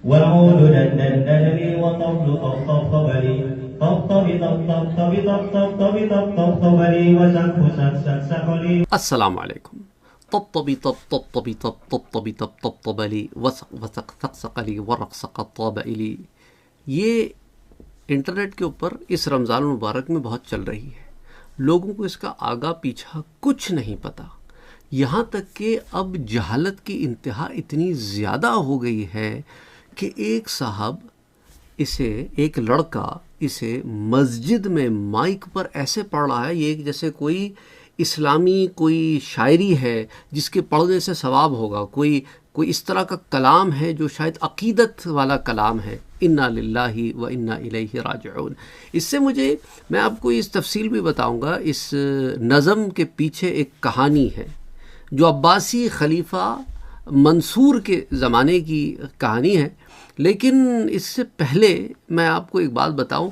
والعود دندن لي وطبل طبطب لي طبطب طبطب طبطب طبطب طبطب لي وسقف سقسق لي. السلام علیکم. طبطبی طب طبطبی طب طبطبی طب طبطب لی وسق ثقثق لی ورقصق طاب لی. یہ انٹرنیٹ کے اوپر اس رمضان المبارک میں بہت چل رہی ہے. لوگوں کو اس کا آگا پیچھا کچھ نہیں پتہ، یہاں تک کہ اب جہالت کی انتہا اتنی زیادہ ہو گئی ہے کہ ایک صاحب ایک لڑکا اسے مسجد میں مائک پر ایسے پڑھ رہا ہے، یہ جیسے کوئی اسلامی کوئی شاعری ہے جس کے پڑھنے سے ثواب ہوگا، کوئی اس طرح کا کلام ہے جو شاید عقیدت والا کلام ہے. انا للہ و انا الیہ راجعون. اس سے میں آپ کو اس تفصیل بھی بتاؤں گا. اس نظم کے پیچھے ایک کہانی ہے جو عباسی خلیفہ منصور کے زمانے کی کہانی ہے. لیکن اس سے پہلے میں آپ کو ایک بات بتاؤں.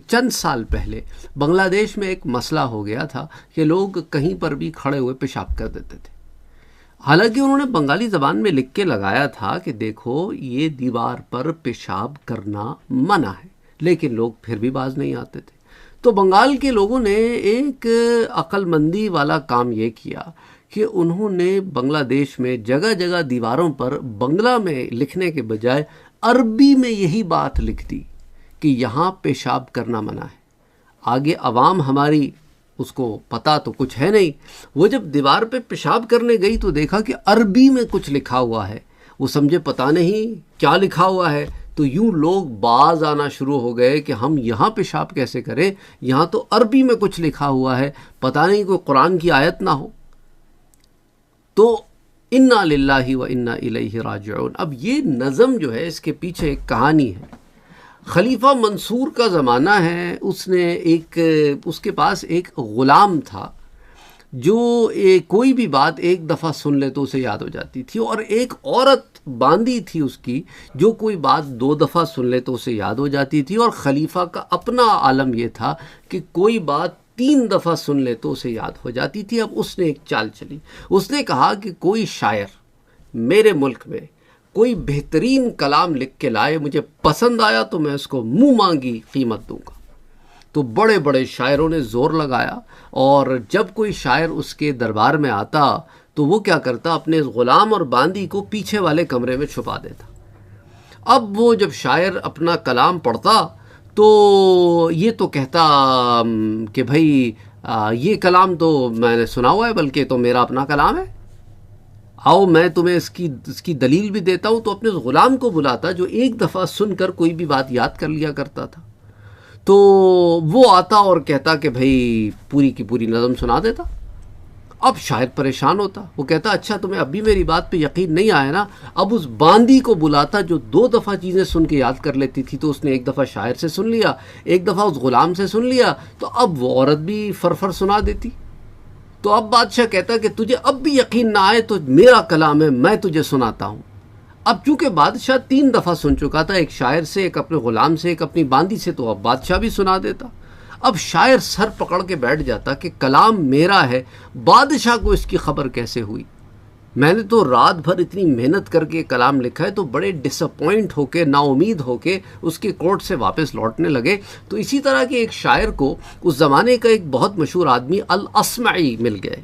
چند سال پہلے بنگلہ دیش میں ایک مسئلہ ہو گیا تھا کہ لوگ کہیں پر بھی کھڑے ہوئے پیشاب کر دیتے تھے. حالانکہ انہوں نے بنگالی زبان میں لکھ کے لگایا تھا کہ دیکھو یہ دیوار پر پیشاب کرنا منع ہے، لیکن لوگ پھر بھی باز نہیں آتے تھے. تو بنگال کے لوگوں نے ایک عقل مندی والا کام یہ کیا کہ انہوں نے بنگلہ دیش میں جگہ جگہ دیواروں پر بنگلہ میں لکھنے کے بجائے عربی میں یہی بات لکھ دی کہ یہاں پیشاب کرنا منع ہے. آگے عوام ہماری اس کو پتہ تو کچھ ہے نہیں، وہ جب دیوار پہ پیشاب کرنے گئی تو دیکھا کہ عربی میں کچھ لکھا ہوا ہے. وہ سمجھے پتہ نہیں کیا لکھا ہوا ہے، تو یوں لوگ باز آنا شروع ہو گئے کہ ہم یہاں پیشاب کیسے کریں، یہاں تو عربی میں کچھ لکھا ہوا ہے، پتہ نہیں کوئی قرآن کی آیت نہ ہو. تو انا للہ و انا الیہ راجعون. اب یہ نظم جو ہے اس کے پیچھے ایک کہانی ہے. خلیفہ منصور کا زمانہ ہے. اس کے پاس ایک غلام تھا جو کوئی بھی بات ایک دفعہ سن لے تو اسے یاد ہو جاتی تھی، اور ایک عورت باندی تھی اس کی جو کوئی بات 2 دفعہ سن لے تو اسے یاد ہو جاتی تھی. اور خلیفہ کا اپنا عالم یہ تھا کہ کوئی بات 3 دفعہ سن لے تو اسے یاد ہو جاتی تھی. اب اس نے ایک چال چلی. اس نے کہا کہ کوئی شاعر میرے ملک میں کوئی بہترین کلام لکھ کے لائے، مجھے پسند آیا تو میں اس کو منہ مانگی قیمت دوں گا. تو بڑے بڑے شاعروں نے زور لگایا، اور جب کوئی شاعر اس کے دربار میں آتا تو وہ کیا کرتا، اپنے غلام اور باندی کو پیچھے والے کمرے میں چھپا دیتا. اب وہ جب شاعر اپنا کلام پڑھتا تو یہ تو کہتا کہ بھائی یہ کلام تو میں نے سنا ہوا ہے، بلکہ تو میرا اپنا کلام ہے، آؤ میں تمہیں اس کی دلیل بھی دیتا ہوں. تو اپنے غلام کو بلاتا جو ایک دفعہ سن کر کوئی بھی بات یاد کر لیا کرتا تھا. تو وہ آتا اور کہتا کہ بھئی پوری کی پوری نظم سنا دیتا. اب شاعر پریشان ہوتا، وہ کہتا اچھا تمہیں اب بھی میری بات پہ یقین نہیں آیا نا. اب اس باندی کو بلاتا جو 2 دفعہ چیزیں سن کے یاد کر لیتی تھی. تو اس نے ایک دفعہ شاعر سے سن لیا، ایک دفعہ اس غلام سے سن لیا، تو اب وہ عورت بھی فرفر سنا دیتی. تو اب بادشاہ کہتا کہ تجھے اب بھی یقین نہ آئے تو میرا کلام ہے، میں تجھے سناتا ہوں. اب چونکہ بادشاہ 3 دفعہ سن چکا تھا، ایک شاعر سے، ایک اپنے غلام سے، ایک اپنی باندی سے، تو اب بادشاہ بھی سنا دیتا. اب شاعر سر پکڑ کے بیٹھ جاتا کہ کلام میرا ہے، بادشاہ کو اس کی خبر کیسے ہوئی؟ میں نے تو رات بھر اتنی محنت کر کے کلام لکھا ہے. تو بڑے ڈس اپوائنٹ ہو کے، نا امید ہو کے اس کے کورٹ سے واپس لوٹنے لگے. تو اسی طرح کے ایک شاعر کو اس زمانے کا ایک بہت مشہور آدمی الاصمعی مل گئے.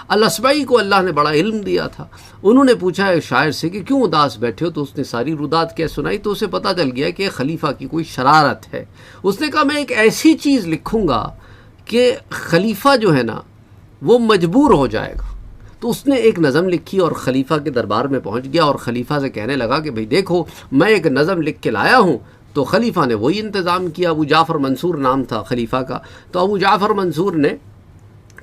الاصمعی کو اللہ نے بڑا علم دیا تھا. انہوں نے پوچھا ایک شاعر سے کہ کیوں اداس بیٹھے ہو؟ تو اس نے ساری رودات کیا سنائی. تو اسے پتہ چل گیا کہ خلیفہ کی کوئی شرارت ہے. اس نے کہا میں ایک ایسی چیز لکھوں گا کہ خلیفہ جو ہے نا وہ مجبور ہو جائے گا. تو اس نے ایک نظم لکھی اور خلیفہ کے دربار میں پہنچ گیا اور خلیفہ سے کہنے لگا کہ بھئی دیکھو میں ایک نظم لکھ کے لایا ہوں. تو خلیفہ نے وہی انتظام کیا. ابو جعفر منصور نام تھا خلیفہ کا. تو ابو جعفر منصور نے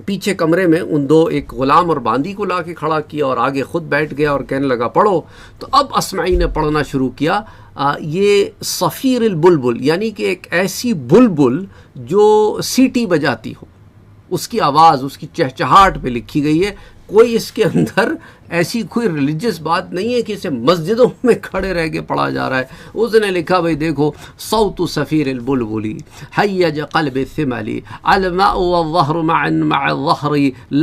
پیچھے کمرے میں ان 2 ایک غلام اور باندی کو لا کے کھڑا کیا اور آگے خود بیٹھ گیا اور کہنے لگا پڑھو. تو اب اصمعی نے پڑھنا شروع کیا. یہ صفیر البلبل، یعنی کہ ایک ایسی بلبل جو سیٹی بجاتی ہو، اس کی آواز، اس کی چہچہاٹ پہ لکھی گئی ہے. کوئی اس کے اندر ایسی کوئی ریلیجیس بات نہیں ہے کہ اسے مسجدوں میں کھڑے رہ کے پڑھا جا رہا ہے. اس نے لکھا بھائی دیکھو صوت سفیر البلبلی حیج قلب الثملی الماء والظهر معا مع الظهر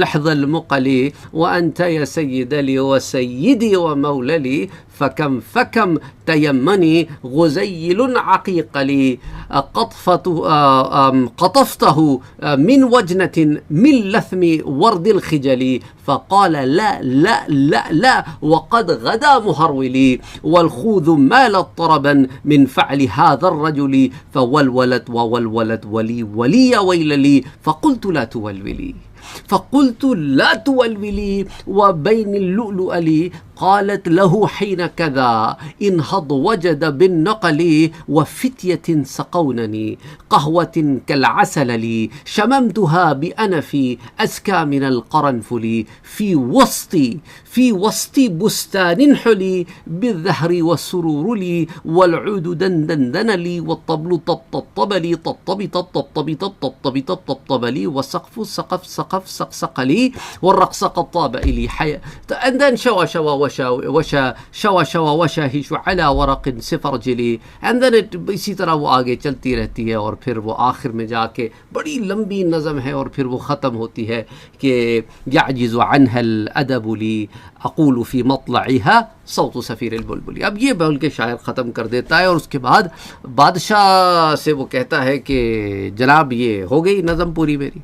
لحظ المقلی وانت یا سید لی وسیدی وموللی فکم فکم تیمنی غزیل عقیق لی قطفته من وجنة من لثم ورد الخجل فقال لا لا لا لا وقد غدا مهرولي والخوذ مالت طربا من فعل هذا الرجل فولولت وولولت ولي ولي ويل لي فقلت لا تولولي فقلت لا تولولي وبين اللؤلؤ لي قالت له حين كذا انهض وجد بالنقل وفتية سقونني قهوة كالعسل لي شممتها بأنفي أزكى من القرنفل في وسط بستان حلي بالزهر والسرور لي والعود دندن لي والطبل طبطب لي طبطب طبطب طبطب طبطب لي والسقف سقف سقف سقسق لي والرقص قد طاب لي and then شوى شوى وشا شوى شوى وشاهش على ورق سفرجلی and then اسی طرح وہ آگے چلتی رہتی ہے. اور پھر وہ آخر میں جا کے بڑی لمبی نظم ہے اور پھر وہ ختم ہوتی ہے کہ یعجز عنها الادب لی اقول فی مطلعها صوت سفیر البلبلی. اب یہ بول کے شاعر ختم کر دیتا ہے اور اس کے بعد بادشاہ سے وہ کہتا ہے کہ جناب یہ ہو گئی نظم پوری میری.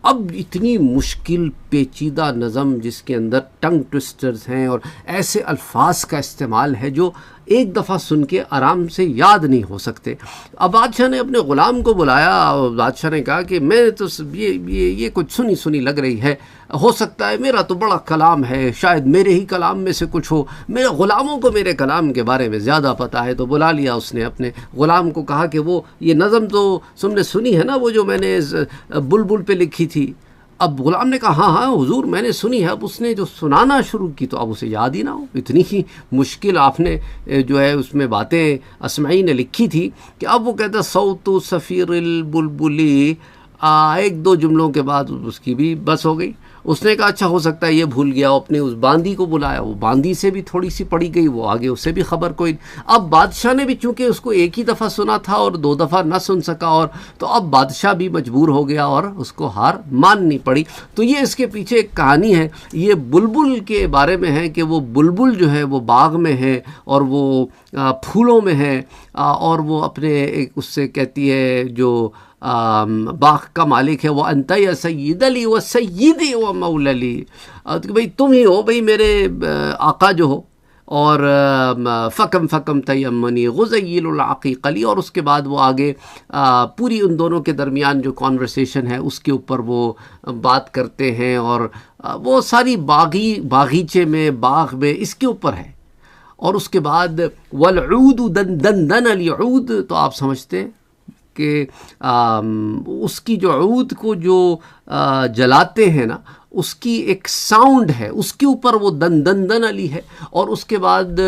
اب اتنی مشکل پیچیدہ نظم جس کے اندر ٹنگ ٹوسٹرز ہیں اور ایسے الفاظ کا استعمال ہے جو ایک دفعہ سن کے آرام سے یاد نہیں ہو سکتے. اب بادشاہ نے اپنے غلام کو بلایا اور بادشاہ نے کہا کہ میں تو یہ کچھ سنی سنی لگ رہی ہے, ہو سکتا ہے میرا تو بڑا کلام ہے, شاید میرے ہی کلام میں سے کچھ ہو, میرے غلاموں کو میرے کلام کے بارے میں زیادہ پتہ ہے. تو بلا لیا اس نے اپنے غلام کو, کہا کہ وہ یہ نظم تو تم نے سنی ہے نا, وہ جو میں نے بلبل پہ لکھی تھی. اب غلام نے کہا ہاں ہاں حضور میں نے سنی ہے. اب اس نے جو سنانا شروع کی تو اب اسے یاد ہی نہ ہو, اتنی ہی مشکل آپ نے جو ہے اس میں باتیں اسمعی نے لکھی تھی کہ اب وہ کہتا صوت سفیر البلبلی, ایک دو جملوں کے بعد اس کی بھی بس ہو گئی. اس نے کہا اچھا ہو سکتا ہے یہ بھول گیا, اپنے اس باندی کو بلایا, وہ باندی سے بھی تھوڑی سی پڑی گئی, وہ آگے اس سے بھی خبر کوئی. اب بادشاہ نے بھی چونکہ اس کو ایک ہی دفعہ سنا تھا اور دو دفعہ نہ سن سکا, اور تو اب بادشاہ بھی مجبور ہو گیا اور اس کو ہار ماننی پڑی. تو یہ اس کے پیچھے ایک کہانی ہے, یہ بلبل کے بارے میں ہے کہ وہ بلبل جو ہے وہ باغ میں ہے اور وہ پھولوں میں ہے, اور وہ اپنے ایک اس سے کہتی ہے جو باغ کا مالک ہے, وہ انت یا سید علی و سیدی و موللی, بھئی تم ہی ہو بھئی میرے آقا جو ہو, اور فکم فکم تیمنی غزیل العقیق لی. اور اس کے بعد وہ آگے پوری ان دونوں کے درمیان جو کانورسیشن ہے اس کے اوپر وہ بات کرتے ہیں, اور وہ ساری باغیچے میں باغ میں اس کے اوپر ہے. اور اس کے بعد والعود دندن علی, عود تو آپ سمجھتے ہیں کہ اس کی جو عود کو جو جلاتے ہیں نا اس کی ایک ساؤنڈ ہے, اس کے اوپر وہ دن علی ہے. اور اس کے بعد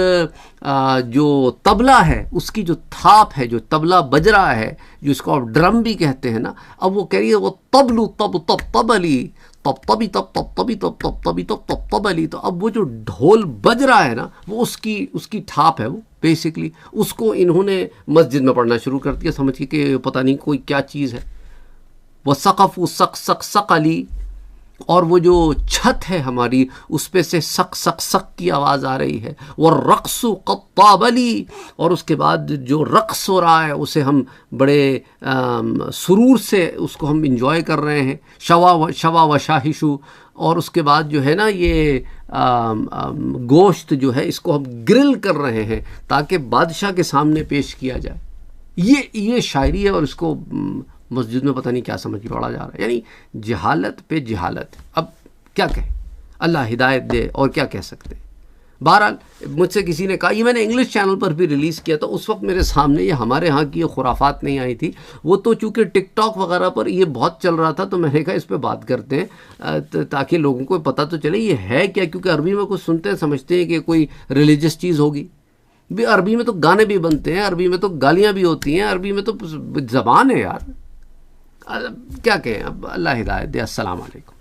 جو طبلہ ہے اس کی جو تھاپ ہے, جو طبلہ بج رہا ہے جس کو آپ ڈرم بھی کہتے ہیں نا, اب وہ کہہ رہی ہے وہ طبلو تب تب تب علی تب تبی تب تب تبی تب تب تبی تب تب تب علی. تو اب وہ جو ڈھول بج رہا ہے نا وہ اس کی تھاپ ہے, وہ بیسکلی اس کو انہوں نے مسجد میں پڑھنا شروع کر دیا, سمجھ کے کہ پتہ نہیں کوئی کیا چیز ہے. وہ سقف سق سق سق علی, اور وہ جو چھت ہے ہماری اس پہ سے سق سق سق کی آواز آ رہی ہے. وہ رقص قد طاب علی, اور اس کے بعد جو رقص ہو رہا ہے اسے ہم بڑے سرور سے اس کو ہم انجوائے کر رہے ہیں. شوا و شاہشو, اور اس کے بعد جو ہے نا یہ گوشت جو ہے اس کو ہم گرل کر رہے ہیں تاکہ بادشاہ کے سامنے پیش کیا جائے. یہ شاعری ہے, اور اس کو مسجد میں پتہ نہیں کیا سمجھ پڑا جا رہا ہے. یعنی جہالت پہ جہالت. اب کیا کہیں, اللہ ہدایت دے, اور کیا کہہ سکتے ہیں. بہرحال مجھ سے کسی نے کہا, یہ میں نے انگلش چینل پر بھی ریلیز کیا تھا, اس وقت میرے سامنے یہ ہمارے ہاں کی یہ خرافات نہیں آئی تھی. وہ تو چونکہ ٹک ٹاک وغیرہ پر یہ بہت چل رہا تھا تو میں نے کہا اس پہ بات کرتے ہیں تاکہ لوگوں کو پتہ تو چلے یہ ہے کیا, کیونکہ عربی میں کچھ سنتے ہیں سمجھتے ہیں کہ کوئی ریلیجس چیز ہوگی. بھی عربی میں تو گانے بھی بنتے ہیں, عربی میں تو گالیاں بھی ہوتی ہیں, عربی میں تو زبان ہے یار. کیا کہیں, اب اللہ ہدایت دے. السلام علیکم.